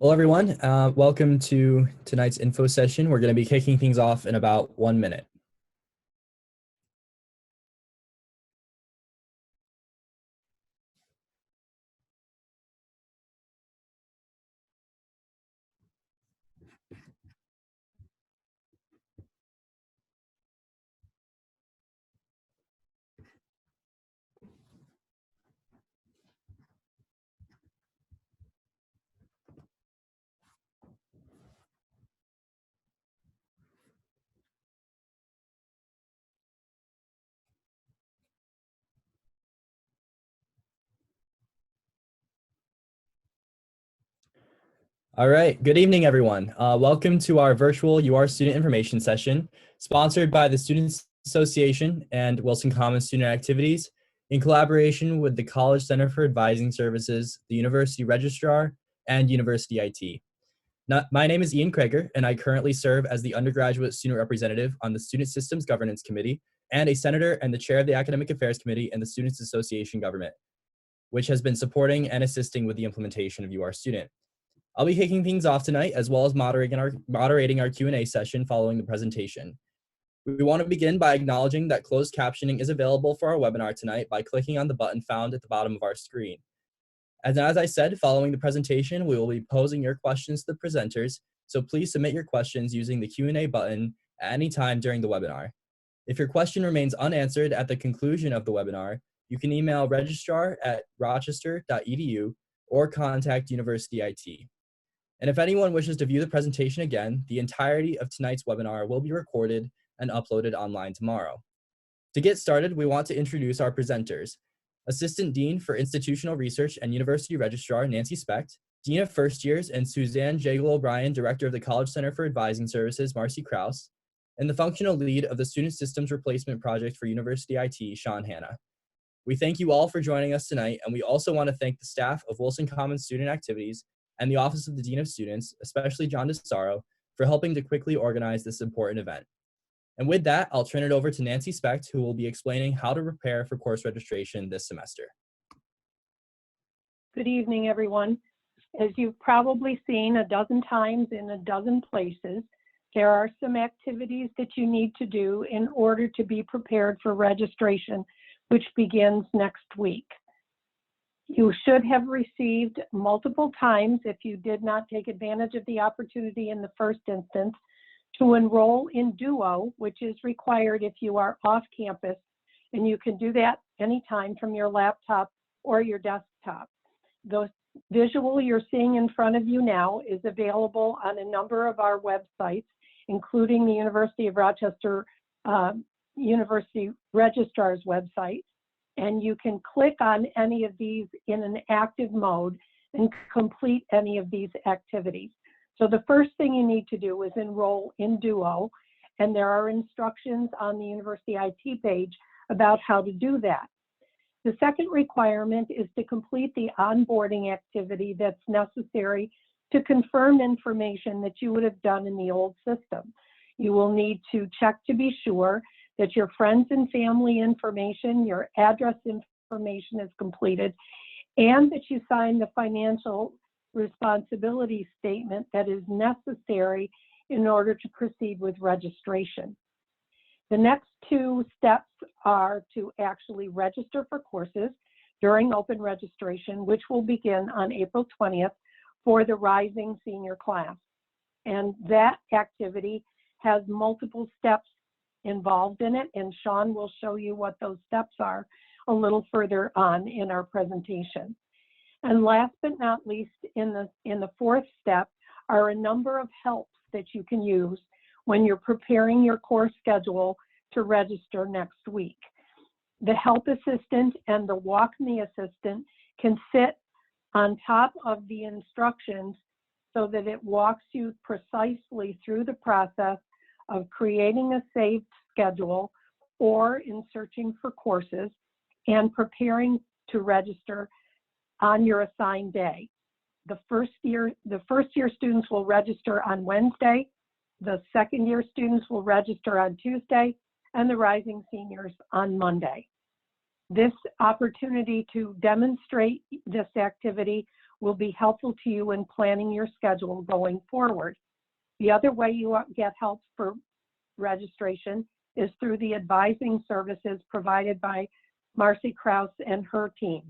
Well, everyone, welcome to tonight's info session. We're going to be kicking things off in about 1 minute. All right, good evening, everyone. Welcome to our virtual UR student information session, sponsored by the Students Association and Wilson Commons Student Activities in collaboration with the College Center for Advising Services, the University Registrar, and University IT. My name is Ian Krager, and I currently serve as the undergraduate student representative on the Student Systems Governance Committee and a senator and the chair of the Academic Affairs Committee and the Students Association government, which has been supporting and assisting with the implementation of UR Student. I'll be kicking things off tonight, as well as moderating our Q&A session following the presentation. We want to begin by acknowledging that closed captioning is available for our webinar tonight by clicking on the button found at the bottom of our screen. As I said, following the presentation, we will be posing your questions to the presenters, so please submit your questions using the Q&A button at any time during the webinar. If your question remains unanswered at the conclusion of the webinar, you can email registrar@rochester.edu or contact University IT. And if anyone wishes to view the presentation again, the entirety of tonight's webinar will be recorded and uploaded online tomorrow. To get started, we want to introduce our presenters. Assistant Dean for Institutional Research and University Registrar, Nancy Specht, Dean of First Years and Suzanne Jagle O'Brien, Director of the College Center for Advising Services, Marcy Krause, and the Functional Lead of the Student Systems Replacement Project for University IT, Sean Hanna. We thank you all for joining us tonight, and we also want to thank the staff of Wilson Commons Student Activities and the Office of the Dean of Students, especially John DeSaro, for helping to quickly organize this important event. And with that, I'll turn it over to Nancy Specht, who will be explaining how to prepare for course registration this semester. Good evening, everyone. As you've probably seen a dozen times in a dozen places, there are some activities that you need to do in order to be prepared for registration, which begins next week. You should have received multiple times, if you did not take advantage of the opportunity in the first instance, to enroll in Duo, which is required if you are off campus, and you can do that anytime from your laptop or your desktop. The visual you're seeing in front of you now is available on a number of our websites, including the University of Rochester University Registrar's website. And you can click on any of these in an active mode and complete any of these activities. So the first thing you need to do is enroll in Duo, and there are instructions on the University IT page about how to do that. The second requirement is to complete the onboarding activity that's necessary to confirm information that you would have done in the old system. You will need to check to be sure that your friends and family information, your address information is completed, and that you sign the financial responsibility statement that is necessary in order to proceed with registration. The next two steps are to actually register for courses during open registration, which will begin on April 20th for the Rising Senior class. And that activity has multiple steps involved in it, and Sean will show you what those steps are a little further on in our presentation. And last but not least, in the fourth step are a number of helps that you can use when you're preparing your course schedule to register next week. The help assistant and the walk me assistant can sit on top of the instructions so that it walks you precisely through the process of creating a saved schedule or in searching for courses and preparing to register on your assigned day. The first year students will register on Wednesday, the second year students will register on Tuesday, and the rising seniors on Monday. This opportunity to demonstrate this activity will be helpful to you in planning your schedule going forward. The other way you get help for registration is through the advising services provided by Marcy Krause and her team.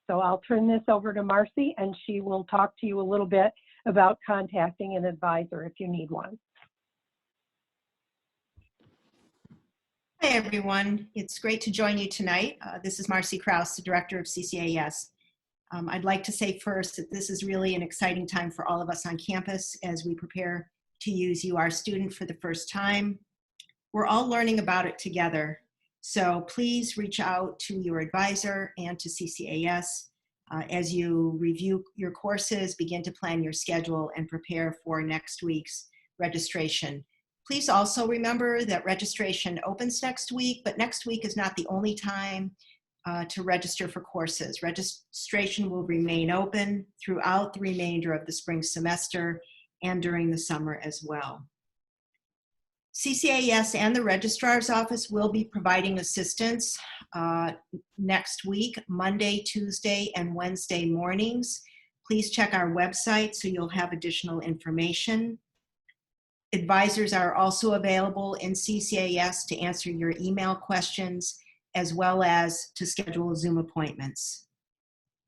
So I'll turn this over to Marcy, and she will talk to you a little bit about contacting an advisor if you need one. Hi, everyone. It's great to join you tonight. This is Marcy Krause, the Director of CCAS. I'd like to say first that this is really an exciting time for all of us on campus as we prepare to use UR Student for the first time. We're all learning about it together, so please reach out to your advisor and to CCAS as you review your courses, begin to plan your schedule, and prepare for next week's registration. Please also remember that registration opens next week, but next week is not the only time to register for courses. Registration will remain open throughout the remainder of the spring semester and during the summer as well. CCAS and the Registrar's Office will be providing assistance next week, Monday, Tuesday, and Wednesday mornings. Please check our website so you'll have additional information. Advisors are also available in CCAS to answer your email questions as well as to schedule Zoom appointments.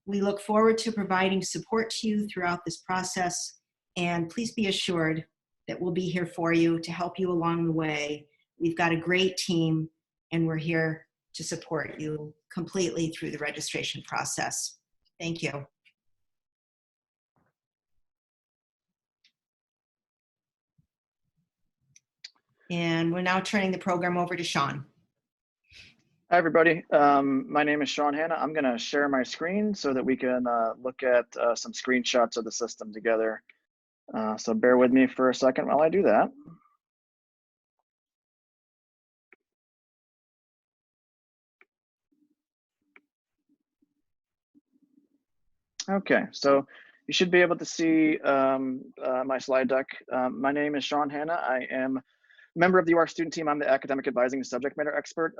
We look forward to providing support to you throughout this process, and please be assured that we'll be here for you to help you along the way. We've got a great team, and we're here to support you completely through the registration process. Thank you. And we're now turning the program over to Sean. Hi, everybody. My name is Sean Hanna. I'm going to share my screen so that we can look at some screenshots of the system together. So bear with me for a second while I do that. Okay, so you should be able to see my slide deck. My name is Sean Hanna. I am member of the UR student team. I'm the academic advising subject matter expert.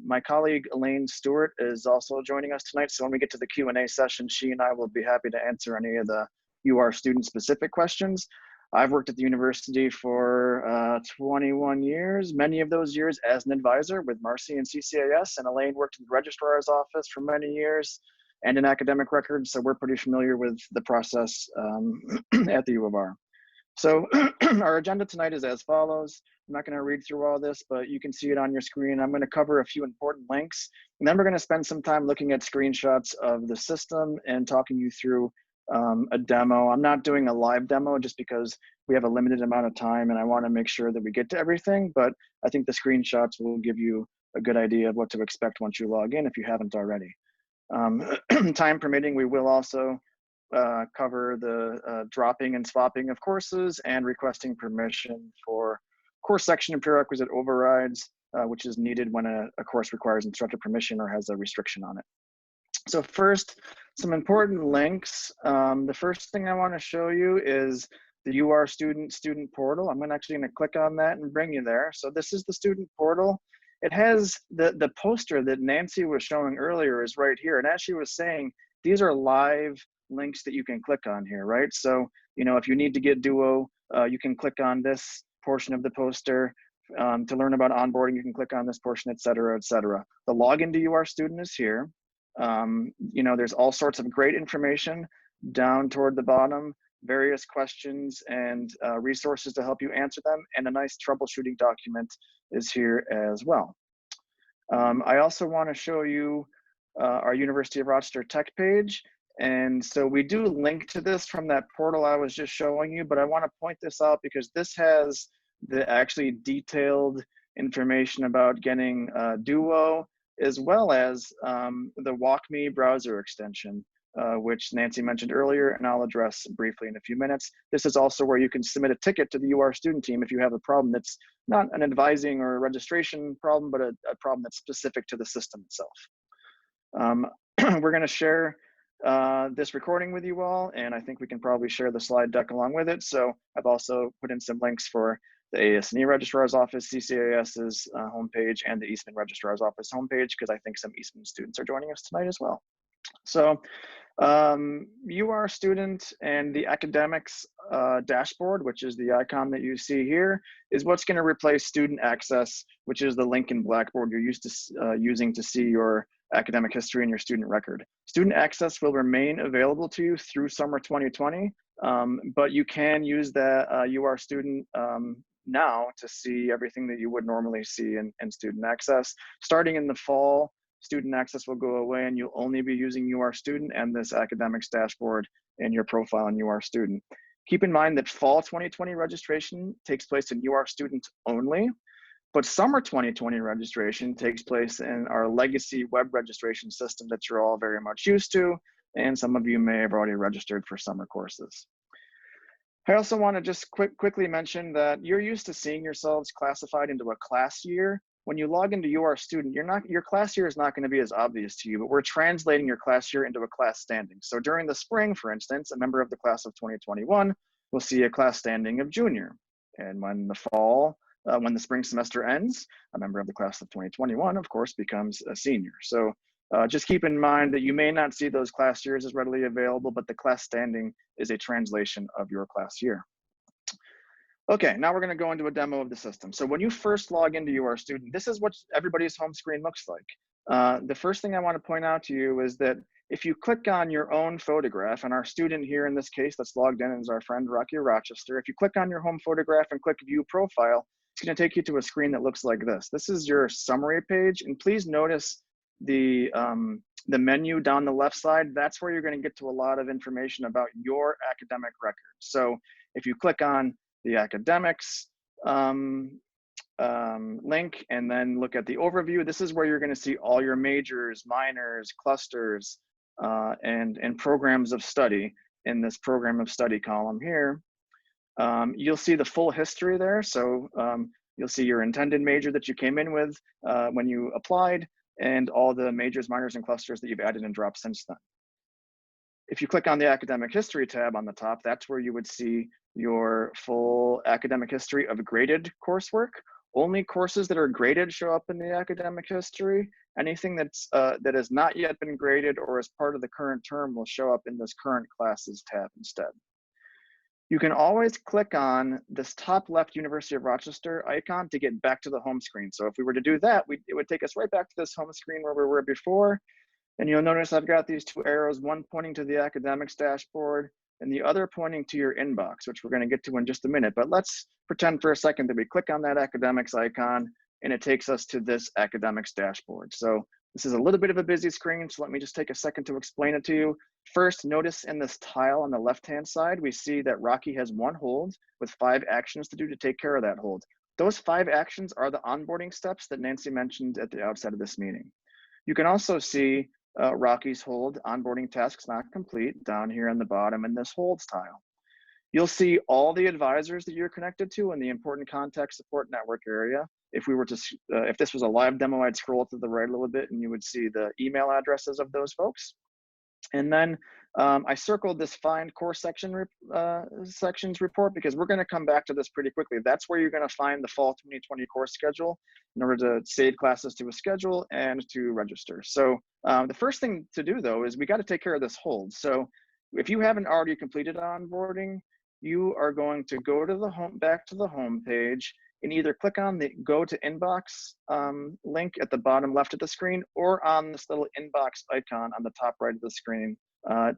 My colleague Elaine Stewart is also joining us tonight. So when we get to the Q&A session, she and I will be happy to answer any of the UR student specific questions. I've worked at the university for 21 years, many of those years as an advisor with Marcy and CCAS, and Elaine worked in the registrar's office for many years and in academic records. So we're pretty familiar with the process at the U of R. So our agenda tonight is as follows. I'm not going to read through all this, but you can see it on your screen. I'm going to cover a few important links, and then we're going to spend some time looking at screenshots of the system and talking you through a demo. I'm not doing a live demo just because we have a limited amount of time and I want to make sure that we get to everything, but I think the screenshots will give you a good idea of what to expect once you log in if you haven't already. Time permitting, we will also cover the dropping and swapping of courses and requesting permission for course section and prerequisite overrides, which is needed when a course requires instructor permission or has a restriction on it. So first, some important links. The first thing I want to show you is the UR student portal. I'm actually going to click on that and bring you there. So this is the student portal. It has the poster that Nancy was showing earlier is right here. And as she was saying, these are live links that you can click on here, right? So, you know, if you need to get Duo, you can click on this portion of the poster. To learn about onboarding, you can click on this portion, et cetera, et cetera. The login to UR student is here. You know, there's all sorts of great information down toward the bottom, various questions and resources to help you answer them, and a nice troubleshooting document is here as well. I also want to show you our University of Rochester Tech page. And so we do link to this from that portal I was just showing you, but I want to point this out because this has the actually detailed information about getting Duo, as well as the WalkMe browser extension, which Nancy mentioned earlier, and I'll address briefly in a few minutes. This is also where you can submit a ticket to the UR student team if you have a problem that's not an advising or a registration problem, but a problem that's specific to the system itself. We're going to share this recording with you all, and I think we can probably share the slide deck along with it. So I've also put in some links for the AS&E Registrar's Office, CCAS's homepage, and the Eastman Registrar's Office homepage, because I think some Eastman students are joining us tonight as well. So You are a student, and the academics dashboard, which is the icon that you see here, is what's going to replace student access, which is the link in Blackboard you're used to using to see your academic history and your student record. Student access will remain available to you through summer 2020, but you can use that You Are Student now to see everything that you would normally see in student access. Starting in the fall, student access will go away and you'll only be using You Are Student and this academics dashboard and your profile in You Are Student. Keep in mind that fall 2020 registration takes place in You Are Student only, but summer 2020 registration takes place in our legacy web registration system that you're all very much used to, and some of you may have already registered for summer courses. I also want to just quickly mention that you're used to seeing yourselves classified into a class year. When you log into You Are Student, your class year is not going to be as obvious to you, but we're translating your class year into a class standing. So during the spring, for instance, a member of the class of 2021 will see a class standing of junior. And when the fall, when the spring semester ends, a member of the class of 2021, of course, becomes a senior. So just keep in mind that you may not see those class years as readily available, but the class standing is a translation of your class year. Okay, now we're going to go into a demo of the system. So when you first log into You Are Student, this is what everybody's home screen looks like. The first thing I want to point out to you is that if you click on your own photograph, and our student here in this case that's logged in is our friend Rocky Rochester, if you click on your home photograph and click View Profile, it's going to take you to a screen that looks like this. This is your summary page, and please notice the menu down the left side. That's where you're going to get to a lot of information about your academic record. So if you click on the academics link and then look at the overview, this is where you're going to see all your majors, minors, clusters, and programs of study in this program of study column here. You'll see the full history there. So you'll see your intended major that you came in with when you applied, and all the majors, minors, and clusters that you've added and dropped since then. If you click on the academic history tab on the top, that's where you would see your full academic history of graded coursework. Only courses that are graded show up in the academic history. Anything that has not yet been graded or is part of the current term will show up in this current classes tab instead. You can always click on this top left University of Rochester icon to get back to the home screen. So if we were to do that, it would take us right back to this home screen where we were before. And you'll notice I've got these two arrows, one pointing to the academics dashboard and the other pointing to your inbox, which we're going to get to in just a minute. But let's pretend for a second that we click on that academics icon and it takes us to this academics dashboard. So this is a little bit of a busy screen, so let me just take a second to explain it to you. First, notice in this tile on the left-hand side, we see that Rocky has one hold with 5 actions to do to take care of that hold. Those 5 actions are the onboarding steps that Nancy mentioned at the outset of this meeting. You can also see Rocky's hold, onboarding tasks not complete, down here on the bottom in this holds tile. You'll see all the advisors that you're connected to in the important contact support network area. If we were to, if this was a live demo, I'd scroll to the right a little bit and you would see the email addresses of those folks. And then I circled this find course sections report because we're going to come back to this pretty quickly. That's where you're going to find the fall 2020 course schedule in order to save classes to a schedule and to register. So the first thing to do though is we got to take care of this hold. So if you haven't already completed onboarding, you are going to go to the back to the home page and either click on the go to inbox link at the bottom left of the screen or on this little inbox icon on the top right of the screen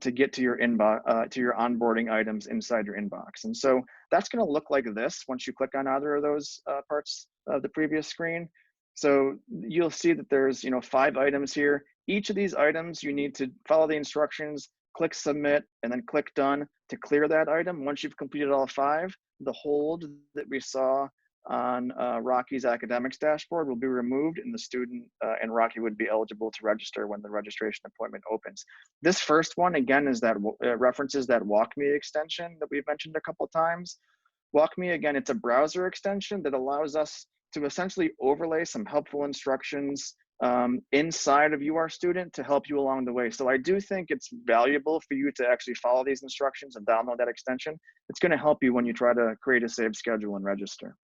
to get to your inbox, to your onboarding items inside your inbox. And so that's going to look like this once you click on either of those parts of the previous screen. So you'll see that there's 5 items here. Each of these items you need to follow the instructions, click submit, and then click done to clear that item. Once you've completed all 5, the hold that we saw on Rocky's academics dashboard will be removed, and the student and Rocky would be eligible to register when the registration appointment opens. This first one, again, is that references that WalkMe extension that we've mentioned a couple times. WalkMe, again, it's a browser extension that allows us to essentially overlay some helpful instructions inside of You Are Student to help you along the way. So I do think it's valuable for you to actually follow these instructions and download that extension. It's going to help you when you try to create a saved schedule and register.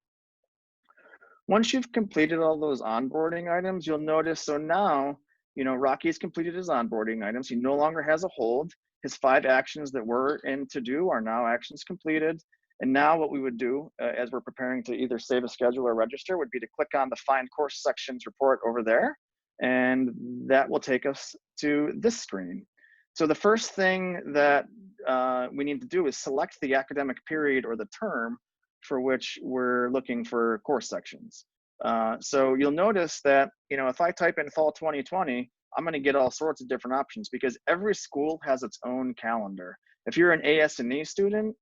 Once you've completed all those onboarding items, you'll notice, so now Rocky's completed his onboarding items. He no longer has a hold. His 5 actions that were in to do are now actions completed. And now what we would do as we're preparing to either save a schedule or register would be to click on the Find Course Sections report over there. And that will take us to this screen. So the first thing that we need to do is select the academic period or the term for which we're looking for course sections. So you'll notice that, if I type in fall 2020, I'm going to get all sorts of different options because every school has its own calendar. If you're an AS&E student,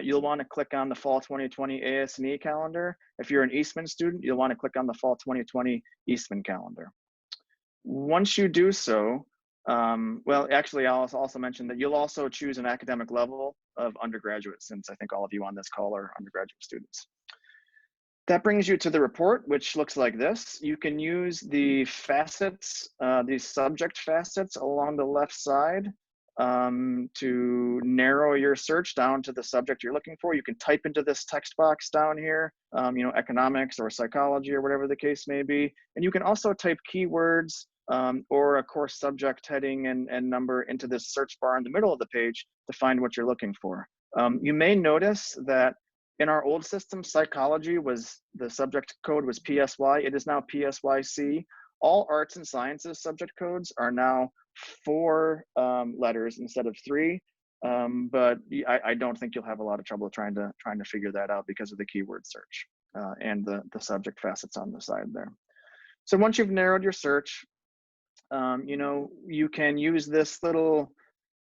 you'll want to click on the fall 2020 AS&E calendar. If you're an Eastman student, you'll want to click on the fall 2020 Eastman calendar. Once you do so, well, actually, I'll also mention that you'll also choose an academic level of undergraduate, since I think all of you on this call are undergraduate students. That brings you to the report, which looks like this. You can use the facets, these subject facets along the left side to narrow your search down to the subject you're looking for. You can type into this text box down here, economics or psychology or whatever the case may be. And you can also type keywords or a course subject heading and number into this search bar in the middle of the page to find what you're looking for. You may notice that in our old system, psychology was, the subject code was PSY. It is now PSYC. All arts and sciences subject codes are now 4 letters instead of 3. But I don't think you'll have a lot of trouble trying to figure that out because of the keyword search and the subject facets on the side there. So once you've narrowed your search, you can use this little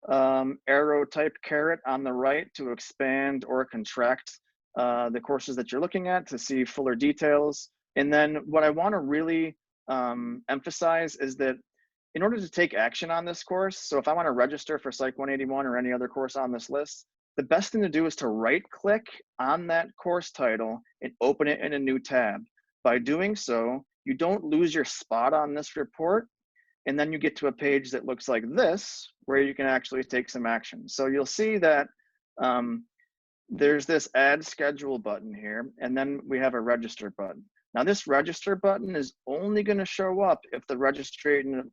arrow type caret on the right to expand or contract the courses that you're looking at to see fuller details. And then what I want to really emphasize is that in order to take action on this course, so if I want to register for Psych 181 or any other course on this list, the best thing to do is to right click on that course title and open it in a new tab. By doing so, you don't lose your spot on this report, and then you get to a page that looks like this, where you can actually take some action. So you'll see that there's this add schedule button here, and then we have a register button. Now this register button is only going to show up if the registration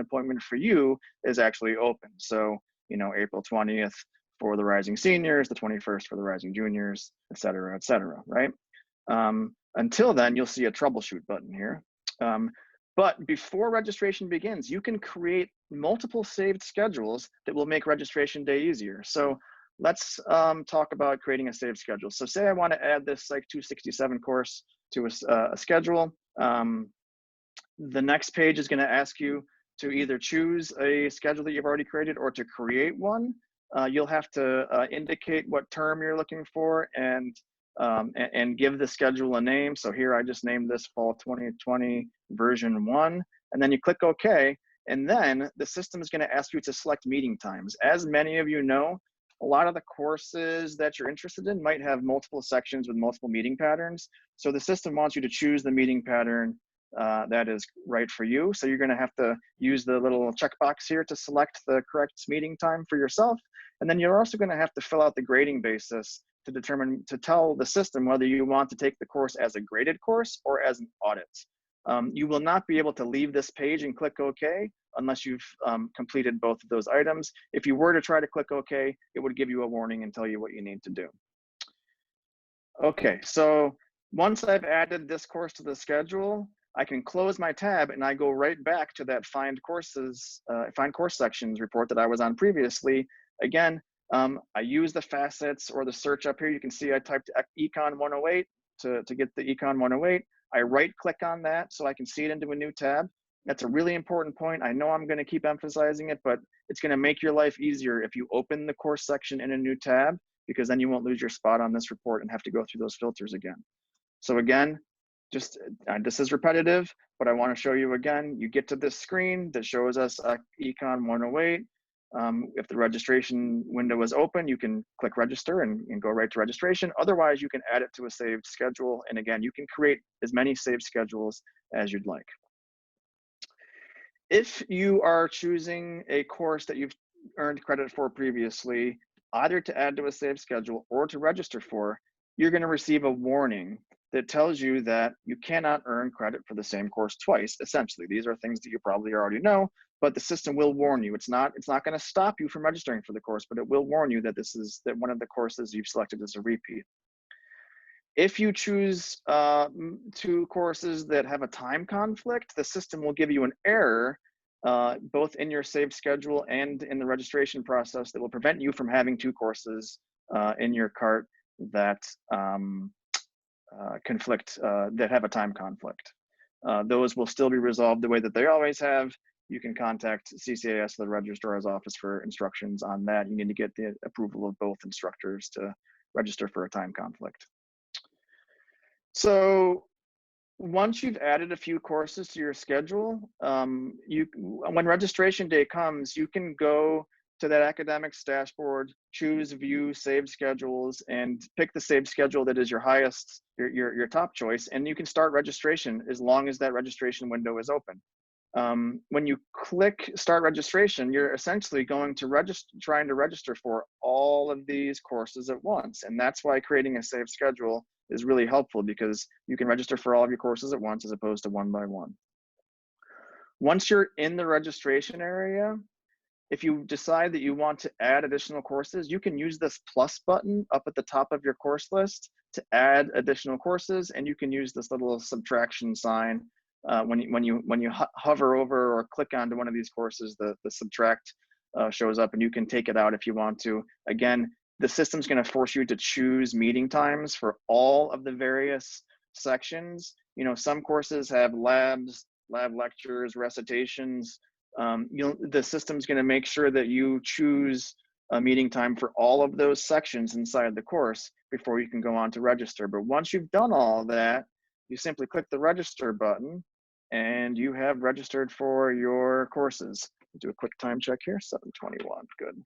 appointment for you is actually open. So, April 20th for the rising seniors, the 21st for the rising juniors, et cetera, right? Until then, you'll see a troubleshoot button here. But before registration begins, you can create multiple saved schedules that will make registration day easier. So let's talk about creating a saved schedule. So say I want to add this Psych 267 course to a schedule. The next page is going to ask you to either choose a schedule that you've already created or to create one. You'll have to indicate what term you're looking for and give the schedule a name. So here I just named this Fall 2020 version 1, and then you click OK. And then the system is going to ask you to select meeting times. As many of you know, a lot of the courses that you're interested in might have multiple sections with multiple meeting patterns. So the system wants you to choose the meeting pattern that is right for you. So you're going to have to use the little checkbox here to select the correct meeting time for yourself. And then you're also going to have to fill out the grading basis to tell the system whether you want to take the course as a graded course or as an audit. You will not be able to leave this page and click OK unless you've completed both of those items. If you were to try to click OK, it would give you a warning and tell you what you need to do. Okay, so once I've added this course to the schedule, I can close my tab and I go right back to that Find Course Sections report that I was on previously. Again, I use the facets or the search up here. You can see I typed Econ 108 to get the Econ 108. I right click on that so I can see it into a new tab. That's a really important point. I know I'm going to keep emphasizing it, but it's going to make your life easier if you open the course section in a new tab, because then you won't lose your spot on this report and have to go through those filters again. So again, this is repetitive, but I want to show you again. You get to this screen that shows us Econ 108. If the registration window is open, you can click register and go right to registration. Otherwise, you can add it to a saved schedule. And again, you can create as many saved schedules as you'd like. If you are choosing a course that you've earned credit for previously, either to add to a saved schedule or to register for, you're going to receive a warning that tells you that you cannot earn credit for the same course twice. Essentially, these are things that you probably already know, but the system will warn you. It's not going to stop you from registering for the course, but it will warn you that that one of the courses you've selected is a repeat. If you choose 2 courses that have a time conflict, the system will give you an error both in your saved schedule and in the registration process that will prevent you from having 2 courses in your cart that conflict, that have a time conflict. Those will still be resolved the way that they always have. You can contact CCAS, the registrar's office, for instructions on that. You need to get the approval of both instructors to register for a time conflict. So once you've added a few courses to your schedule, when registration day comes, you can go to that academics dashboard, choose view saved schedules, and pick the saved schedule that is your highest, your top choice, and you can start registration as long as that registration window is open. When you click start registration, you're essentially going to trying to register for all of these courses at once. And that's why creating a saved schedule is really helpful, because you can register for all of your courses at once as opposed to one by one. Once you're in the registration area, if you decide that you want to add additional courses, you can use this plus button up at the top of your course list to add additional courses, and you can use this little subtraction sign. When you hover over or click onto one of these courses, the subtract shows up, and you can take it out if you want to. Again, the system's going to force you to choose meeting times for all of the various sections. You know, some courses have labs, lab lectures, recitations. The system's going to make sure that you choose a meeting time for all of those sections inside the course before you can go on to register. But once you've done all that, you simply click the register button and you have registered for your courses. Do a quick time check here, 7:21, good.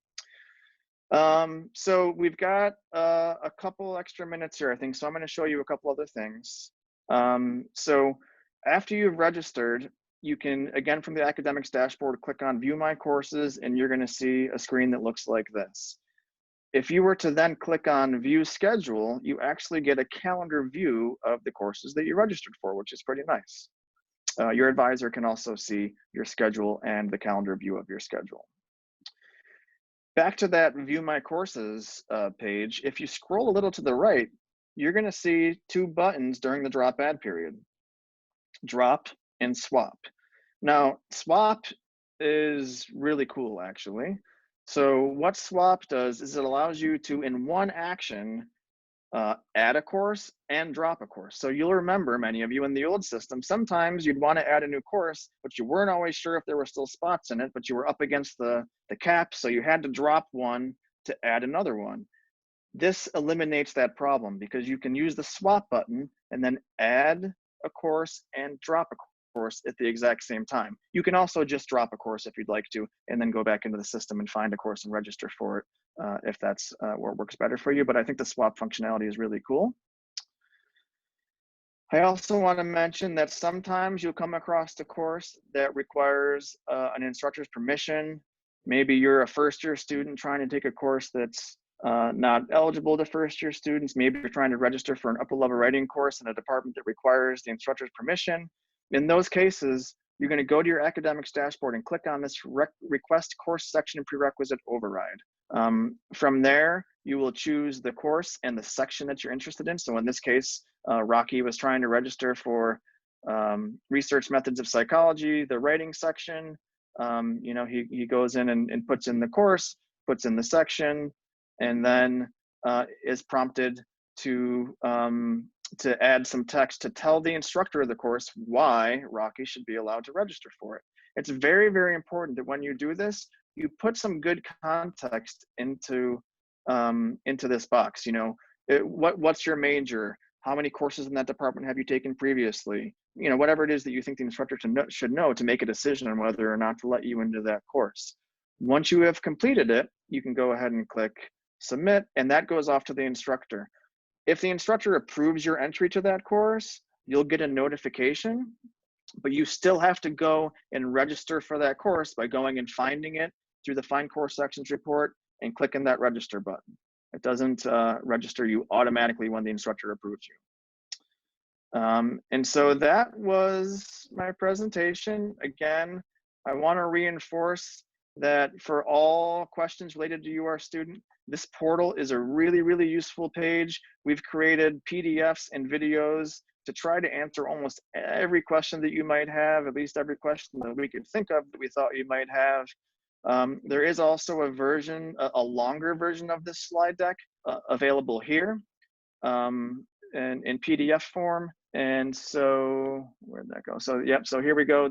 So we've got a couple extra minutes here, I think, so I'm going to show you a couple other things. So after you've registered, you can, again, from the academics dashboard, click on View My Courses, and you're going to see a screen that looks like this. If you were to then click on View Schedule, you actually get a calendar view of the courses that you registered for, which is pretty nice. Your advisor can also see your schedule and the calendar view of your schedule. Back to that View My Courses page, if you scroll a little to the right, you're going to see 2 buttons during the drop add period: Drop and Swap. Now, Swap is really cool, actually. So what Swap does is it allows you to, in one action, add a course and drop a course. So you'll remember, many of you in the old system, sometimes you'd want to add a new course, but you weren't always sure if there were still spots in it, but you were up against the cap, so you had to drop one to add another one. This eliminates that problem, because you can use the swap button and then add a course and drop a course at the exact same time. You can also just drop a course if you'd like to, and then go back into the system and find a course and register for it if that's what works better for you. But I think the swap functionality is really cool. I also want to mention that sometimes you'll come across a course that requires an instructor's permission. Maybe you're a first-year student trying to take a course that's not eligible to first-year students. Maybe you're trying to register for an upper-level writing course in a department that requires the instructor's permission. In those cases, you're going to go to your academics dashboard and click on this request course section and prerequisite override. From there, you will choose the course and the section that you're interested in. So in this case, Rocky was trying to register for research methods of psychology, the writing section. You know, he goes in and puts in the course, puts in the section, and then is prompted to add some text to tell the instructor of the course why Rocky should be allowed to register for it. It's very, very important that when you do this, you put some good context into this box. You know, what's your major? How many courses in that department have you taken previously? You know, whatever it is that you think the instructor should know to make a decision on whether or not to let you into that course. Once you have completed it, you can go ahead and click submit, and that goes off to the instructor. If the instructor approves your entry to that course, you'll get a notification, but you still have to go and register for that course by going and finding it through the Find Course Sections report and clicking that register button. It doesn't register you automatically when the instructor approves you. And so that was my presentation. Again, I want to reinforce that for all questions related to you, our student, this portal is a really, really useful page. We've created PDFs and videos to try to answer almost every question that you might have, at least every question that we could think of that we thought you might have. There is also a version, a longer version of this slide deck available here in PDF form. And so where'd that go? So yep, so here we go.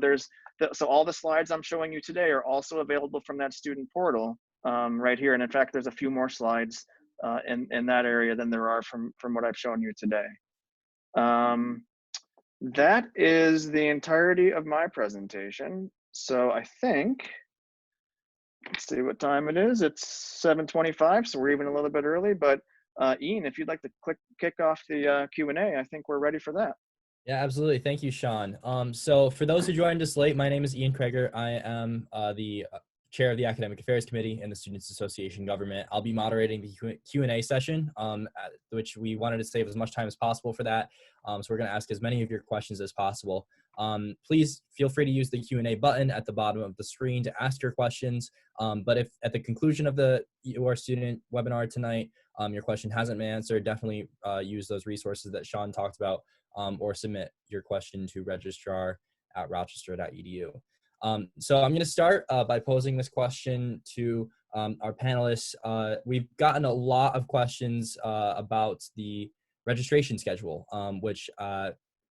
So all the slides I'm showing you today are also available from that student portal right here. And in fact, there's a few more slides in that area than there are from what I've shown you today. That is the entirety of my presentation. So I think, let's see what time it is. It's 7:25, so we're even a little bit early, but Ian, if you'd like to kick off the Q&A, I think we're ready for that. Yeah, absolutely. Thank you, Sean. So for those who joined us late, my name is Ian Krager. I am the chair of the Academic Affairs Committee in the Students Association government. I'll be moderating the Q&A session, which we wanted to save as much time as possible for that. So we're going to ask as many of your questions as possible. Please feel free to use the Q&A button at the bottom of the screen to ask your questions. But if at the conclusion of the UR Student webinar tonight, your question hasn't been answered, definitely use those resources that Sean talked about, or submit your question to registrar@rochester.edu. So I'm going to start by posing this question to our panelists. We've gotten a lot of questions about the registration schedule, which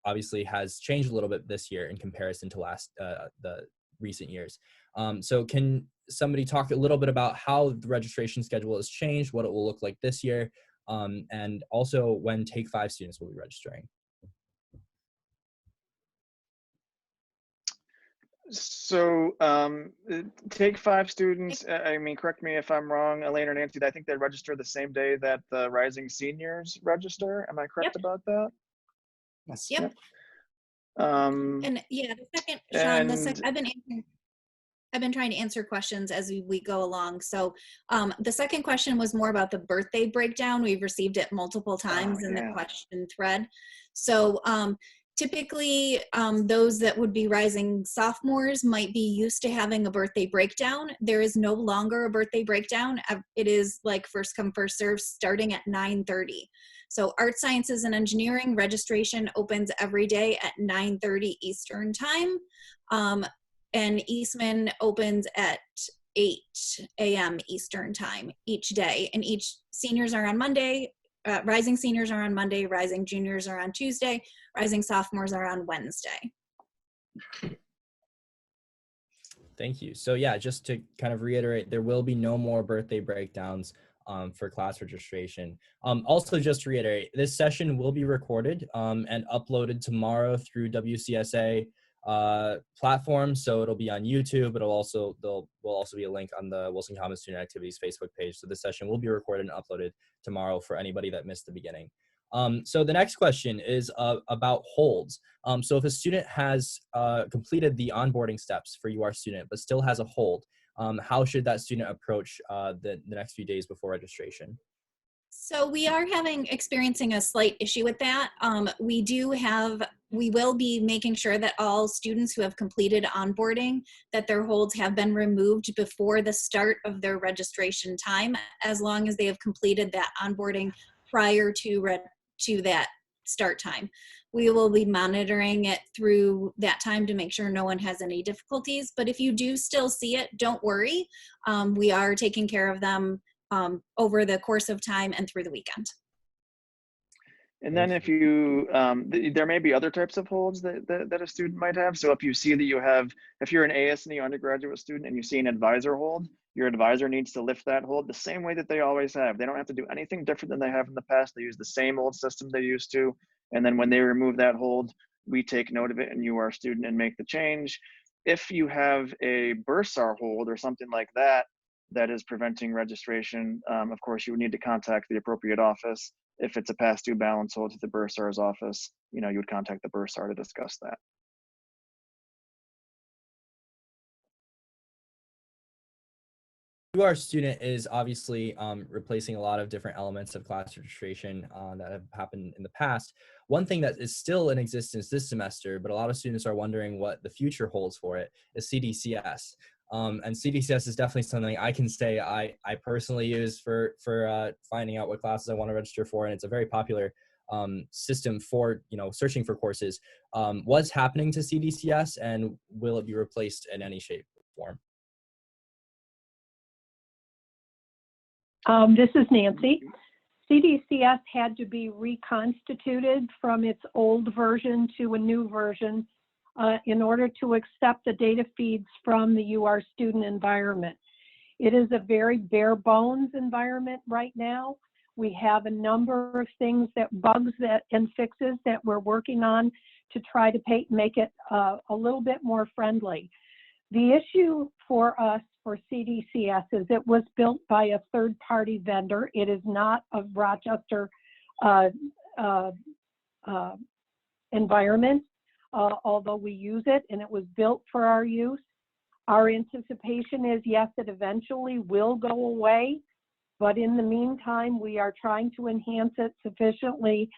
obviously has changed a little bit this year in comparison to the recent years. So can somebody talk a little bit about how the registration schedule has changed, what it will look like this year, and also when Take 5 students will be registering? So Take 5 students, I mean, correct me if I'm wrong, Elaine or Nancy, I think they register the same day that the rising seniors register. Am I correct about that? Yes. Yep. And yeah, the second, Sean, I've been trying to answer questions as we go along. So the second question was more about the birthday breakdown. We've received it multiple times in the question thread. So typically, those that would be rising sophomores might be used to having a birthday breakdown. There is no longer a birthday breakdown. It is like first come, first serve, starting at 9:30. So Art Sciences and Engineering registration opens every day at 9:30 Eastern time. And Eastman opens at 8 a.m. Eastern time each day. And each seniors are on Monday, rising seniors are on Monday, rising juniors are on Tuesday, rising sophomores are on Wednesday. Thank you. So yeah, just to kind of reiterate, there will be no more birthday breakdowns for class registration. Also, just to reiterate, this session will be recorded and uploaded tomorrow through WCSA platform. So it'll be on YouTube. There will also be a link on the Wilson Commons Student Activities Facebook page. So this session will be recorded and uploaded tomorrow for anybody that missed the beginning. So the next question is about holds. So if a student has completed the onboarding steps for UR Student, but still has a hold, how should that student approach the next few days before registration? So we are experiencing a slight issue with that. We will be making sure that all students who have completed onboarding, that their holds have been removed before the start of their registration time, as long as they have completed that onboarding prior to that start time. We will be monitoring it through that time to make sure no one has any difficulties. But if you do still see it, don't worry. We are taking care of them over the course of time and through the weekend. And then if you, there may be other types of holds that a student might have. So if you see that if you're an AS&E undergraduate student and you see an advisor hold, your advisor needs to lift that hold the same way that they always have. They don't have to do anything different than they have in the past. They use the same old system they used to. And then when they remove that hold, we take note of it and you are a student and make the change. If you have a bursar hold or something like that, that is preventing registration, of course, you would need to contact the appropriate office. If it's a past due balance hold to the bursar's office, you would contact the bursar to discuss that. UR student is obviously replacing a lot of different elements of class registration that have happened in the past. One thing that is still in existence this semester, but a lot of students are wondering what the future holds for it, is CDCS. And CDCS is definitely something I can say I personally use for finding out what classes I want to register for, and it's a very popular system for searching for courses. What's happening to CDCS, and will it be replaced in any shape or form? This is Nancy. CDCS had to be reconstituted from its old version to a new version in order to accept the data feeds from the UR student environment. It is a very bare bones environment right now. We have a number of bugs and fixes that we're working on to try to make it a little bit more friendly. The issue for us for CDCS is it was built by a third-party vendor. It is not a Rochester environment, although we use it, and it was built for our use. Our anticipation is, yes, it eventually will go away, but in the meantime, we are trying to enhance it sufficiently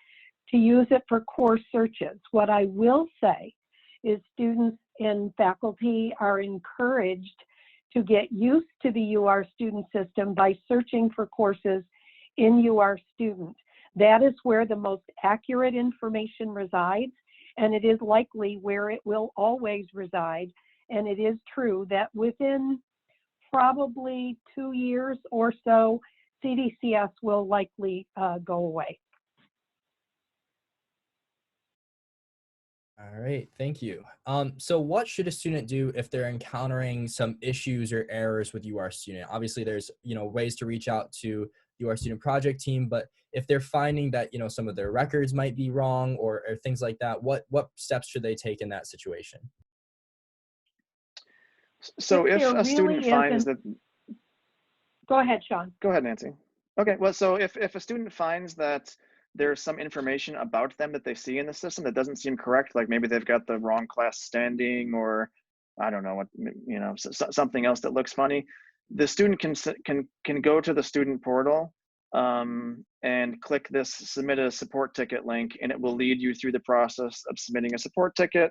to use it for course searches. What I will say is students and faculty are encouraged to get used to the UR student system by searching for courses in UR student. That is where the most accurate information resides, and it is likely where it will always reside. And it is true that within probably 2 years or so, CDCS will likely go away. All right, thank you. So what should a student do if they're encountering some issues or errors with UR student? Obviously, there's ways to reach out to UR student project team, but if they're finding that some of their records might be wrong or things like that, what steps should they take in that situation? So if a student finds that, go ahead, Sean. Go ahead, Nancy. Okay, well, so if a student finds that there's some information about them that they see in the system that doesn't seem correct, like maybe they've got the wrong class standing, or I don't know what, something else that looks funny, the student can go to the student portal and click this submit a support ticket link, and it will lead you through the process of submitting a support ticket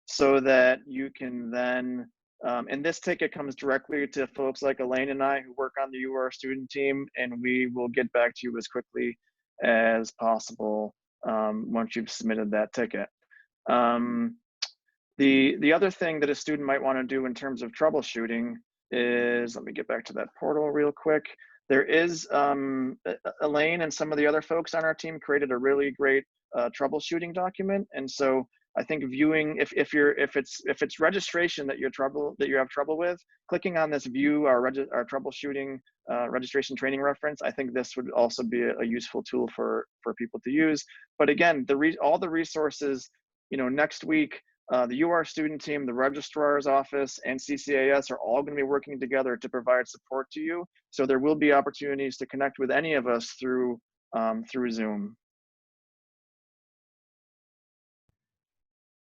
so that you can then and this ticket comes directly to folks like Elaine and I who work on the UR student team, and we will get back to you as quickly as possible once you've submitted that ticket. The other thing that a student might want to do in terms of troubleshooting is, let me get back to that portal real quick. There is Elaine and some of the other folks on our team created a really great troubleshooting document, and so I think viewing if it's registration that you have trouble with, clicking on this view our troubleshooting registration training reference, I think this would also be a useful tool for people to use. But again, all the resources, next week, the UR student team, the registrar's office, and CCAS are all going to be working together to provide support to you. So there will be opportunities to connect with any of us through Zoom.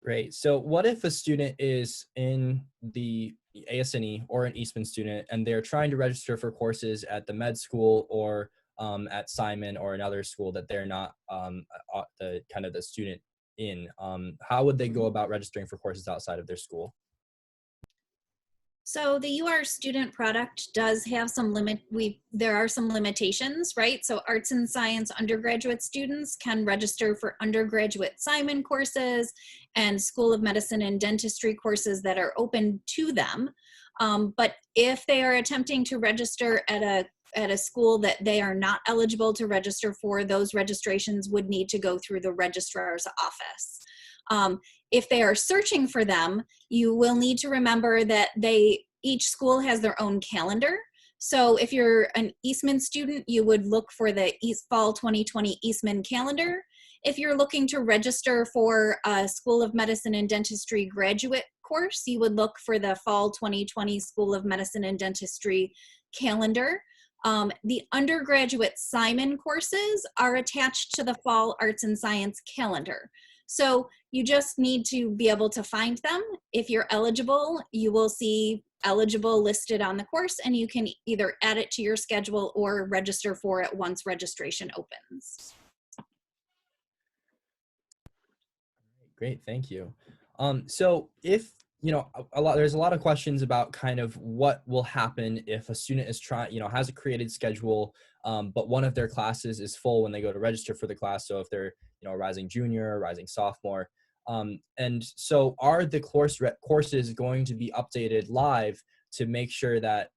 Great. So what if a student is in the ASNE or an Eastman student and they're trying to register for courses at the med school or at Simon or another school that they're not the student in? How would they go about registering for courses outside of their school? So the UR student product does have there are some limitations, right? So arts and science undergraduate students can register for undergraduate Simon courses and School of Medicine and Dentistry courses that are open to them. But if they are attempting to register at a school that they are not eligible to register for, those registrations would need to go through the registrar's office. If they are searching for them, you will need to remember that each school has their own calendar. So if you're an Eastman student, you would look for the Fall 2020 Eastman calendar. If you're looking to register for a School of Medicine and Dentistry graduate course, you would look for the Fall 2020 School of Medicine and Dentistry calendar. The undergraduate Simon courses are attached to the Fall Arts and Science calendar. So you just need to be able to find them. If you're eligible, you will see eligible listed on the course, and you can either add it to your schedule or register for it once registration opens. Great, thank you. So if, there's a lot of questions about kind of what will happen if a student is has a created schedule, but one of their classes is full when they go to register for the class. So if they're, a rising junior, a rising sophomore. And so are the courses going to be updated live to make sure that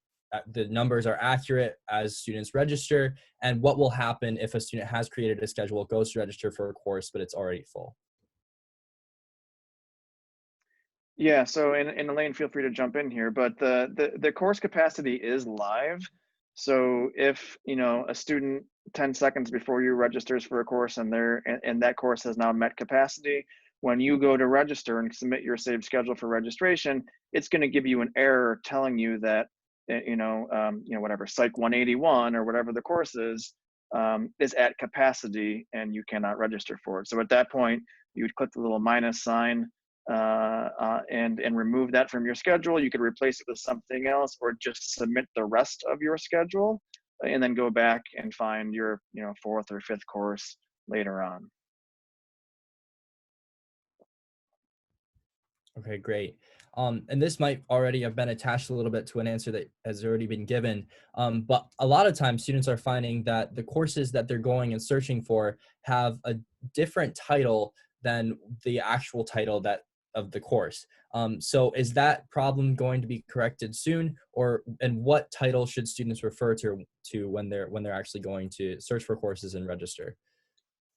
the numbers are accurate as students register? And what will happen if a student has created a schedule, goes to register for a course, but it's already full? Yeah, so in Elaine, feel free to jump in here, but the course capacity is live. So if a student 10 seconds before you registers for a course and that course has now met capacity, when you go to register and submit your saved schedule for registration, it's going to give you an error telling you that whatever Psych 181 or whatever the course is at capacity and you cannot register for it. So at that point, you would click the little minus sign and remove that from your schedule. You could replace it with something else, or just submit the rest of your schedule and then go back and find your fourth or fifth course later on. Okay, great. And this might already have been attached a little bit to an answer that has already been given. But a lot of times students are finding that the courses that they're going and searching for have a different title than the actual title of the course. So is that problem going to be corrected soon, and what title should students refer to when they're actually going to search for courses and register?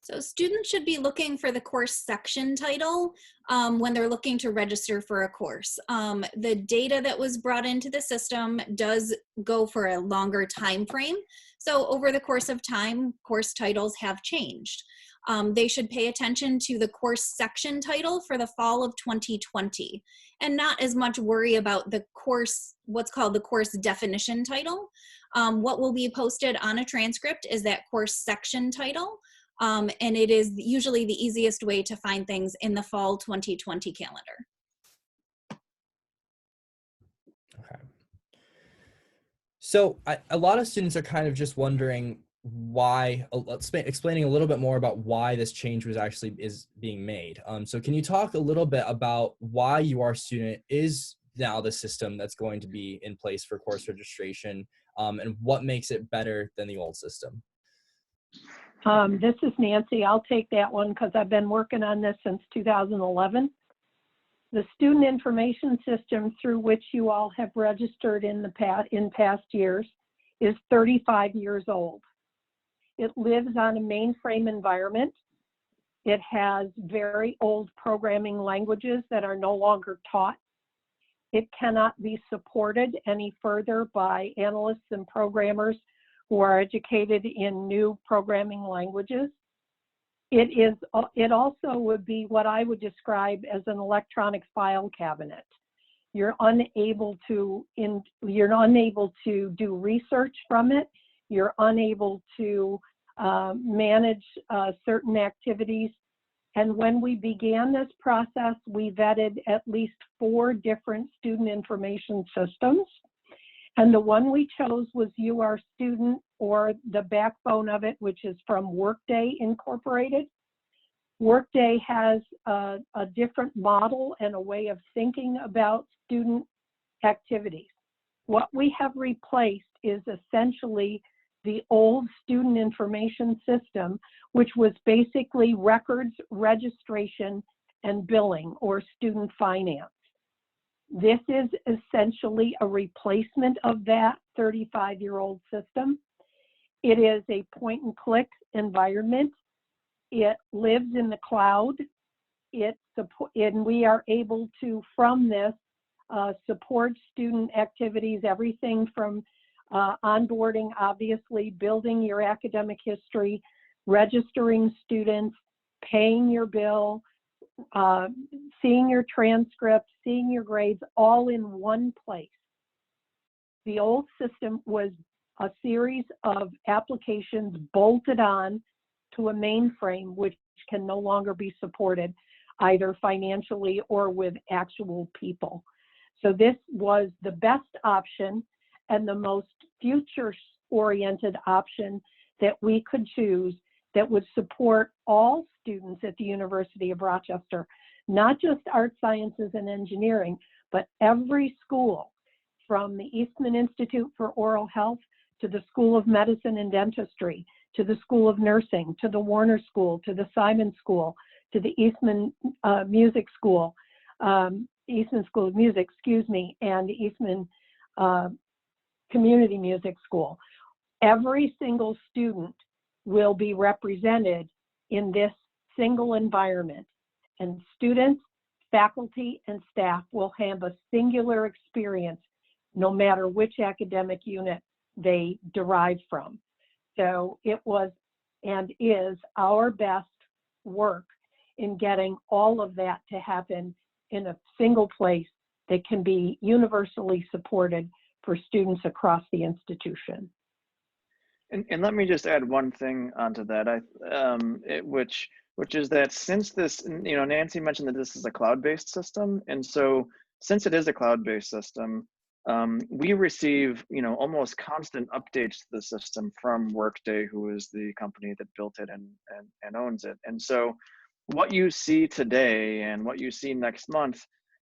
So students should be looking for the course section title when they're looking to register for a course. The data that was brought into the system does go for a longer time frame. So over the course of time, course titles have changed. They should pay attention to the course section title for the fall of 2020 and not as much worry about the course, what's called the course definition title. What will be posted on a transcript is that course section title. And it is usually the easiest way to find things in the fall 2020 calendar. Okay. So a lot of students are kind of just wondering why, explaining a little bit more about why this change is being made. So can you talk a little bit about why URStudent is now the system that's going to be in place for course registration, and what makes it better than the old system? This is Nancy. I'll take that one because I've been working on this since 2011. The student information system through which you all have registered in past years is 35 years old. It lives on a mainframe environment. It has very old programming languages that are no longer taught. It cannot be supported any further by analysts and programmers who are educated in new programming languages. It also would be what I would describe as an electronic file cabinet. You're unable to do research from it. You're unable to manage certain activities. And when we began this process, we vetted at least 4 different student information systems. And the one we chose was URStudent, or the backbone of it, which is from Workday Incorporated. Workday has a different model and a way of thinking about student activities. What we have replaced is essentially the old student information system, which was basically records, registration, and billing, or student finance. This is essentially a replacement of that 35-year-old system. It is a point-and-click environment. It lives in the cloud. And we are able to, from this, support student activities, everything from onboarding, obviously, building your academic history, registering students, paying your bill, seeing your transcripts, seeing your grades, all in one place. The old system was a series of applications bolted on to a mainframe, which can no longer be supported either financially or with actual people. So this was the best option and the most future-oriented option that we could choose that would support all students at the University of Rochester, not just art sciences and engineering, but every school, from the Eastman Institute for Oral Health to the School of Medicine and Dentistry, to the School of Nursing, to the Warner School, to the Simon School, to the Eastman Music School, Eastman School of Music, excuse me, and the Eastman Community Music School. Every single student will be represented in this single environment, and students, faculty, and staff will have a singular experience no matter which academic unit they derive from. So it was and is our best work in getting all of that to happen in a single place that can be universally supported for students across the institution. And let me just add one thing onto that, which is that since this, Nancy mentioned that this is a cloud-based system, and so since it is a cloud-based system, we receive, almost constant updates to the system from Workday, who is the company that built it and owns it. And so what you see today and what you see next month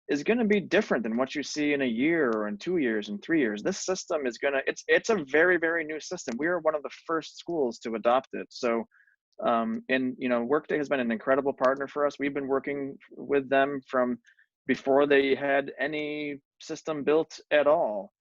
is going to be different than what you see in a year or in 2 years and 3 years. This system is it's a very, very new system. We are one of the first schools to adopt it. So, Workday has been an incredible partner for us. We've been working with them from before they had any system built at all.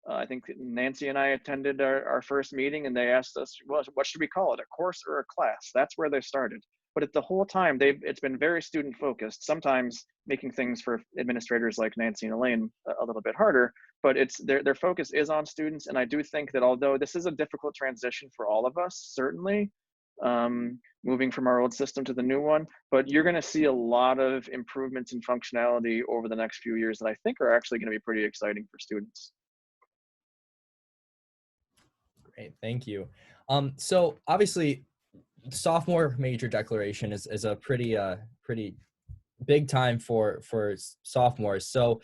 I think Nancy and I attended our first meeting, and they asked us, well, what should we call it, a course or a class? That's where they started. But at the whole time, it's been very student focused, sometimes making things for administrators like Nancy and Elaine a little bit harder, but their focus is on students. And I do think that although this is a difficult transition for all of us, certainly, moving from our old system to the new one, but you're going to see a lot of improvements in functionality over the next few years that I think are actually going to be pretty exciting for students. Great, thank you. So obviously, sophomore major declaration is a pretty big time for sophomores. So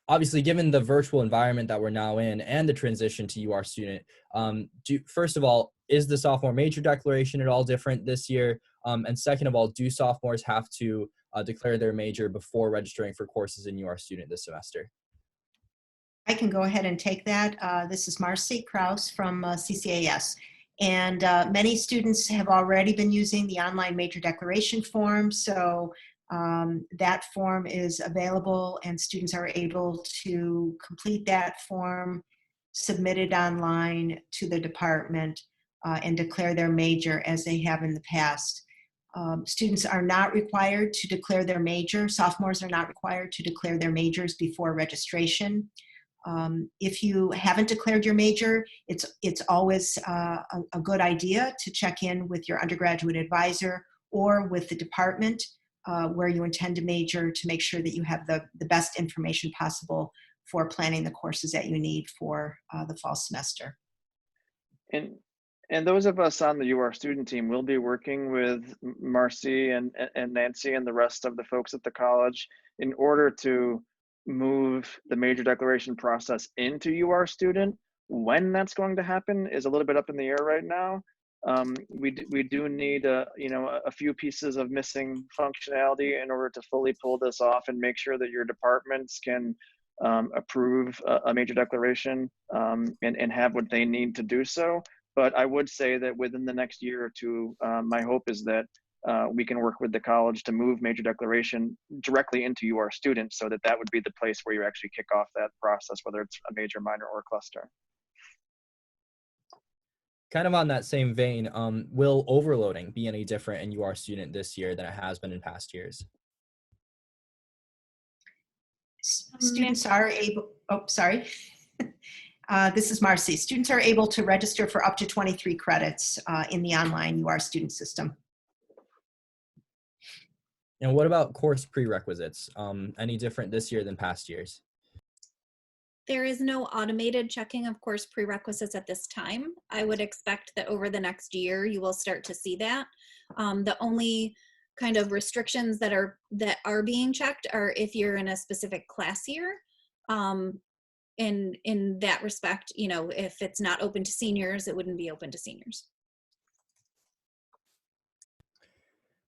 obviously, given the virtual environment that we're now in and the transition to UR Student, first of all, is the sophomore major declaration at all different this year? And second of all, do sophomores have to declare their major before registering for courses in UR Student this semester? I can go ahead and take that. This is Marcy Kraus from CCAS. And many students have already been using the online major declaration form. So that form is available and students are able to complete that form, submit it online to the department, and declare their major as they have in the past. Students are not required to declare their major. Sophomores are not required to declare their majors before registration. If you haven't declared your major, it's always a good idea to check in with your undergraduate advisor or with the department where you intend to major to make sure that you have the best information possible for planning the courses that you need for the fall semester. And those of us on the UR student team will be working with Marcy and Nancy and the rest of the folks at the college in order to move the major declaration process into UR student. When that's going to happen is a little bit up in the air right now. We do need a few pieces of missing functionality in order to fully pull this off and make sure that your departments can approve a major declaration and have what they need to do so. But I would say that within the next year or two, my hope is that we can work with the college to move major declaration directly into UR students so that would be the place where you actually kick off that process, whether it's a major, minor, or cluster. Kind of on that same vein, will overloading be any different in UR student this year than it has been in past years? Students are able, this is Marcy. Students are able to register for up to 23 credits in the online UR student system. And what about course prerequisites? Any different this year than past years? There is no automated checking of course prerequisites at this time. I would expect that over the next year, you will start to see that. The only kind of restrictions that are being checked are if you're in a specific class year, In that respect, you know, if it's not open to seniors, it wouldn't be open to seniors.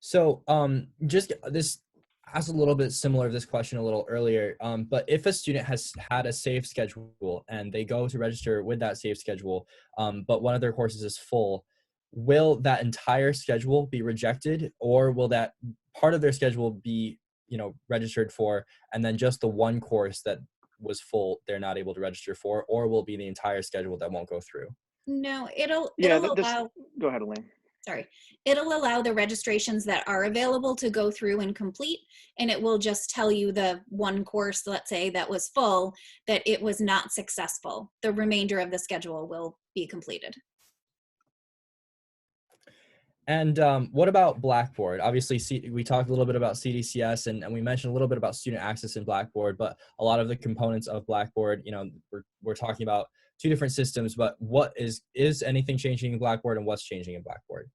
So just this asked a little bit similar to this question a little earlier, but if a student has had a saved schedule and they go to register with that saved schedule, but one of their courses is full, will that entire schedule be rejected, or will that part of their schedule be, you know, registered for, and then just the one course that was full they're not able to register for, or will it be the entire schedule that won't go through? No, it'll This, allow, go ahead, Elaine. sorry, it'll allow the registrations that are available to go through and complete, and it will just tell you the one course, let's say, that was full, that it was not successful. The remainder of the schedule will be completed. And what about Blackboard? Obviously, we talked a little bit about CDCS, and we mentioned a little bit about student access in Blackboard, but a lot of the components of Blackboard, you know, we're talking about two different systems, but what is anything changing in Blackboard, and what's changing in Blackboard?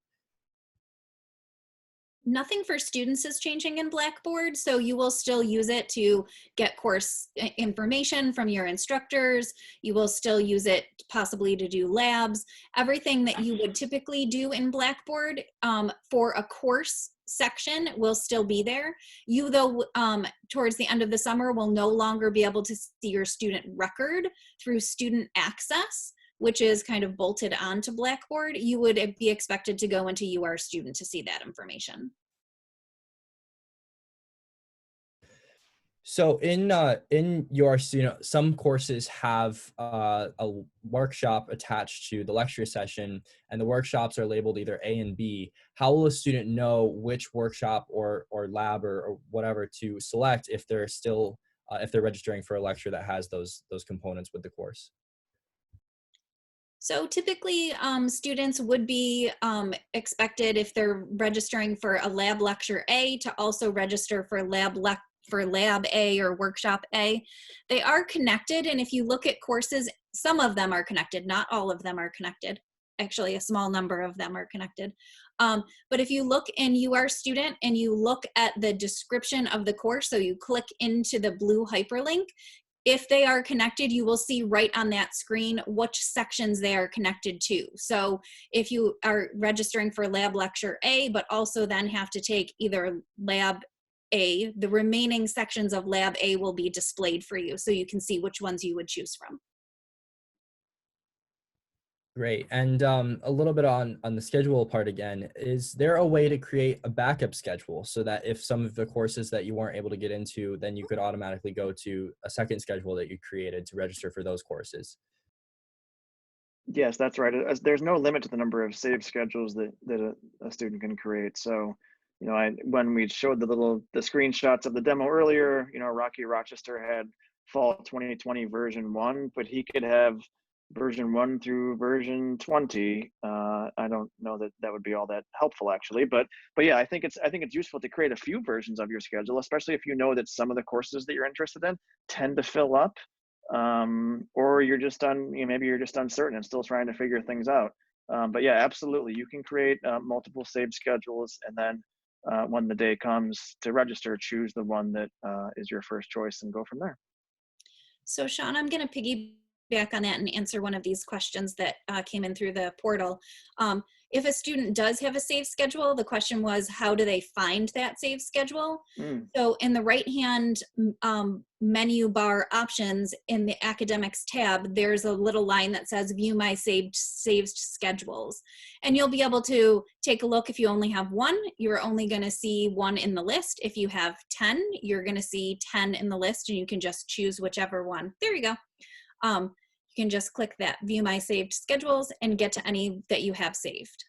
Nothing for students is changing in Blackboard, so you will still use it to get course information from your instructors. You will still use it possibly to do labs. Everything that you would typically do in Blackboard for a course section will still be there. You, though, towards the end of the summer, will no longer be able to see your student record through student access, which is kind of bolted onto Blackboard. You would be expected to go into UR Student to see that information. So in UR Student, some courses have a workshop attached to the lecture session, and the workshops are labeled either A and B. How will a student know which workshop or lab or whatever to select if they're still if they're registering for a lecture that has those components with the course? So typically students would be expected, if they're registering for a lab lecture A, to also register for lab A or workshop A. They are connected, and if you look at courses, some of them are connected, not all of them are connected. Actually, a small number of them are connected. But if you look in UR Student and you look at the description of the course, so you click into the blue hyperlink, if they are connected, you will see right on that screen which sections they are connected to. So if you are registering for lab lecture A, but also then have to take either lab A, the remaining sections of lab A will be displayed for you, so you can see which ones you would choose from. Great. And a little bit on the schedule part again, is there a way to create a backup schedule so that if some of the courses that you weren't able to get into, then you could automatically go to a second schedule that you created to register for those courses? Yes, that's right. There's no limit to the number of saved schedules that a student can create. So, you know, when we showed the screenshots of the demo earlier, you know, Rocky Rochester had fall 2020 version 1, but he could have version 1 through version 20. I don't know that would be all that helpful, actually, but yeah, I think it's useful to create a few versions of your schedule, especially if you know that some of the courses that you're interested in tend to fill up, or you're just maybe you're just uncertain and still trying to figure things out. But yeah, absolutely, you can create multiple saved schedules, and then when the day comes to register, choose the one that is your first choice and go from there. So Sean, I'm going to piggyback on that and answer one of these questions that came in through the portal. If a student does have a saved schedule, the question was, how do they find that saved schedule? So in the right-hand menu bar options in the academics tab, there's a little line that says view my saved schedules. And you'll be able to take a look. If you only have one, you're only going to see one in the list. If you have 10, you're going to see 10 in the list, and you can just choose whichever one. There you go. You can just click that view my saved schedules and get to any that you have saved.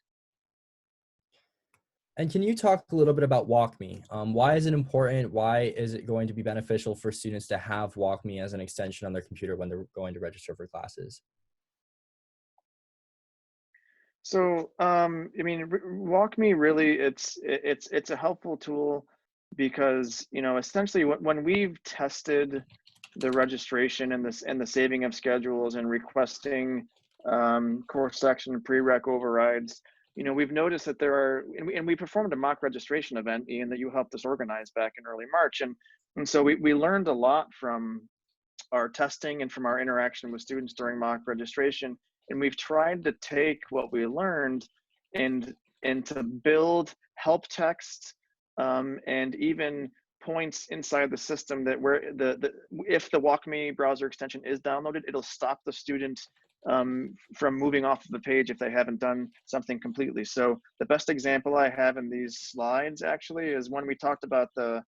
And can you talk a little bit about WalkMe? Why is it important? Why is it going to be beneficial for students to have WalkMe as an extension on their computer when they're going to register for classes? So, I mean, WalkMe really, it's a helpful tool because, you know, essentially when we've tested the registration and the saving of schedules and requesting course section prereq overrides, you know, we've noticed that there are, and we performed a mock registration event, Ian, that you helped us organize back in early March, and so we learned a lot from our testing and from our interaction with students during mock registration. And we've tried to take what we learned and to build help text and even points inside the system that where if the WalkMe browser extension is downloaded, it'll stop the student from moving off of the page if they haven't done something completely. So the best example I have in these slides actually is when we talked about the,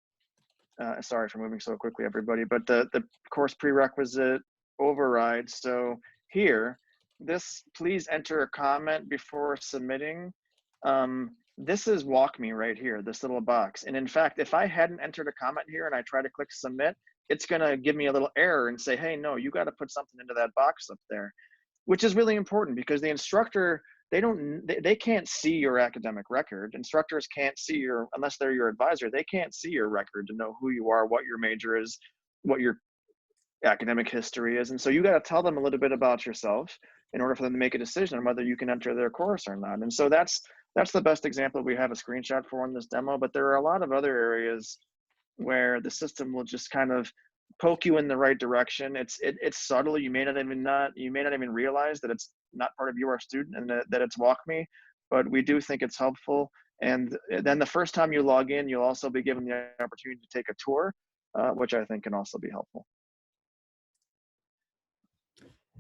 sorry for moving so quickly, everybody, but the course prerequisite override. So here, this, please enter a comment before submitting. This is WalkMe right here, this little box. And in fact, if I hadn't entered a comment here and I try to click submit, it's gonna give me a little error and say, hey, no, you gotta put something into that box up there, which is really important because the instructor, they can't see your academic record. Instructors can't see your, unless they're your advisor, they can't see your record to know who you are, what your major is, what your academic history is. And so you gotta tell them a little bit about yourself in order for them to make a decision on whether you can enter their course or not. And so that's the best example we have a screenshot for in this demo, but there are a lot of other areas where the system will just kind of poke you in the right direction. It's subtle. You may not even realize that it's not part of your student and that it's WalkMe, but we do think it's helpful. And then the first time you log in, you'll also be given the opportunity to take a tour, which I think can also be helpful.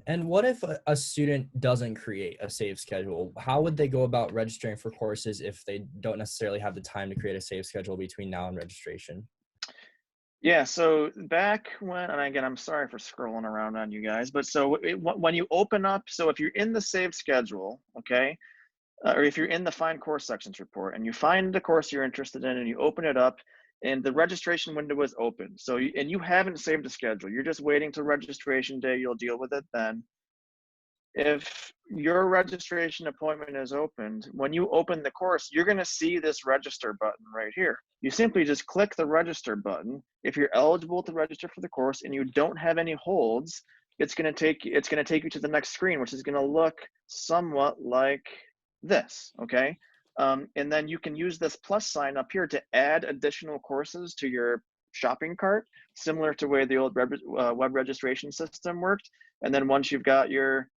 And what if a student doesn't create a saved schedule? How would they go about registering for courses if they don't necessarily have the time to create a saved schedule between now and registration? Yeah, so back when, and again, I'm sorry for scrolling around on you guys, but so when you open up, so if you're in the saved schedule, okay, or if you're in the Find Course Sections report and you find the course you're interested in and you open it up and the registration window is open. So, and you haven't saved a schedule, you're just waiting till registration day, you'll deal with it then. If your registration appointment is opened, when you open the course, you're gonna see this register button right here. You simply just click the register button. If you're eligible to register for the course and you don't have any holds, it's gonna take you to the next screen, which is gonna look somewhat like this, okay? And then you can use this plus sign up here to add additional courses to your shopping cart, similar to the way the old web registration system worked. And then once you've got your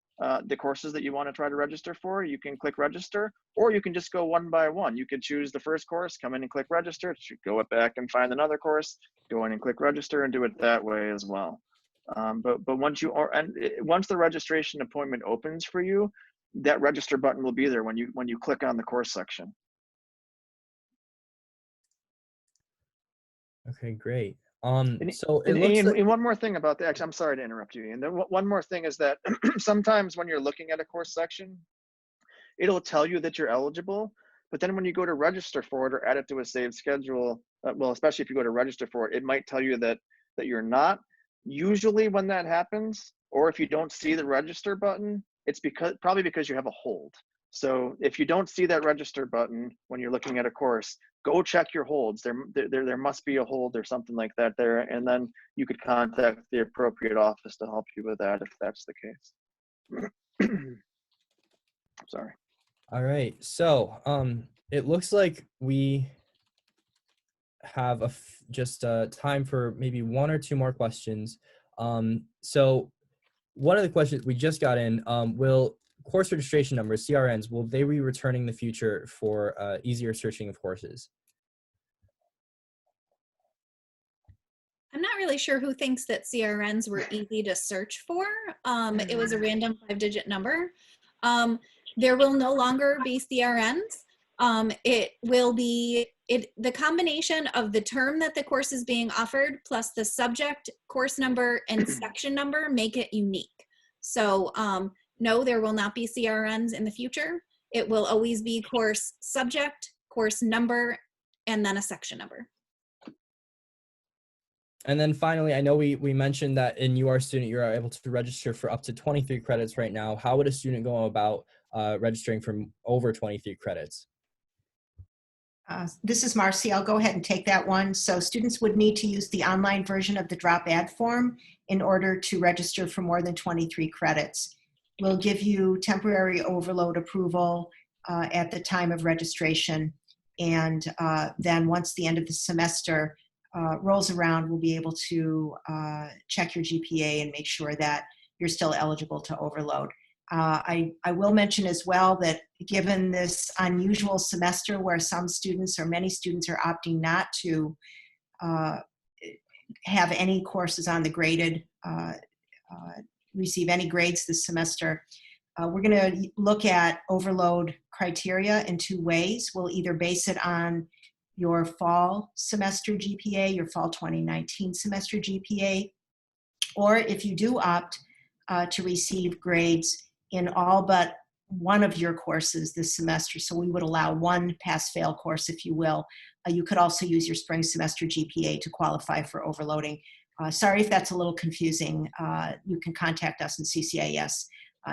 the courses that you want to try to register for, you can click register, or you can just go one by one. You could choose the first course, come in and click register, go back and find another course, go in and click register and do it that way as well. But once the registration appointment opens for you, that register button will be there when you click on the course section. Okay, great. So it looks like, and one more thing about that, actually, I'm sorry to interrupt you, and one more thing is that sometimes when you're looking at a course section, it'll tell you that you're eligible, but then when you go to register for it or add it to a saved schedule, well, especially if you go to register for it, it might tell you that you're not. Usually when that happens, or if you don't see the register button, it's probably because you have a hold. So if you don't see that register button when you're looking at a course, go check your holds. There must be a hold or something like that there, and then you could contact the appropriate office to help you with that if that's the case. Sorry. All right, so it looks like we have just time for maybe one or two more questions. So one of the questions we just got in, will course registration numbers, CRNs, will they be returning in the future for easier searching of courses? I'm not really sure who thinks that CRNs were easy to search for. It was a random 5-digit number. There will no longer be CRNs. It will be the combination of the term that the course is being offered plus the subject, course number, and section number make it unique. So no, there will not be CRNs in the future. It will always be course subject, course number, and then a section number. And then finally, I know we mentioned that in You Are a Student, you are able to register for up to 23 credits right now. How would a student go about registering for over 23 credits? This is Marcy. I'll go ahead and take that one. So students would need to use the online version of the drop add form in order to register for more than 23 credits. We'll give you temporary overload approval at the time of registration. And then once the end of the semester, rolls around, we'll be able to check your GPA and make sure that you're still eligible to overload. I will mention as well that given this unusual semester where some students or many students are opting not to have any courses on the graded, receive any grades this semester, we're going to look at overload criteria in two ways. We'll either base it on your fall semester GPA, your fall 2019 semester GPA, or if you do opt to receive grades in all but one of your courses this semester, so we would allow one pass-fail course, if you will. You could also use your spring semester GPA to qualify for overloading. Sorry if that's a little confusing. You can contact us in CCAS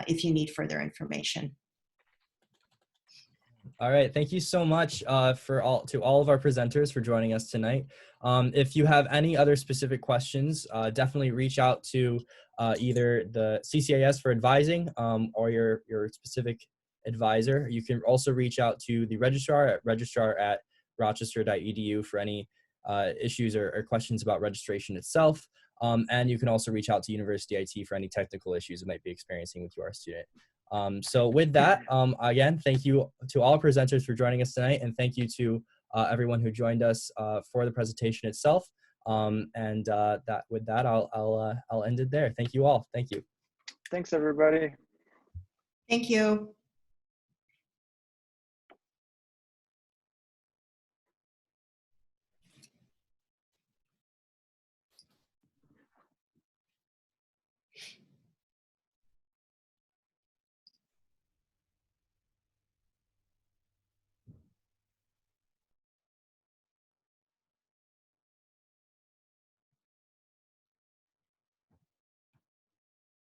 if you need further information. All right, thank you so much to all of our presenters for joining us tonight. If you have any other specific questions, definitely reach out to either the CCAS for advising or your specific advisor. You can also reach out to the registrar at registrar@rochester.edu for any issues or questions about registration itself. And you can also reach out to University IT for any technical issues you might be experiencing with your student. So with that, again, thank you to all presenters for joining us tonight, and thank you to everyone who joined us for the presentation itself. With that, I'll end it there. Thank you all. Thank you. Thanks, everybody. Thank you.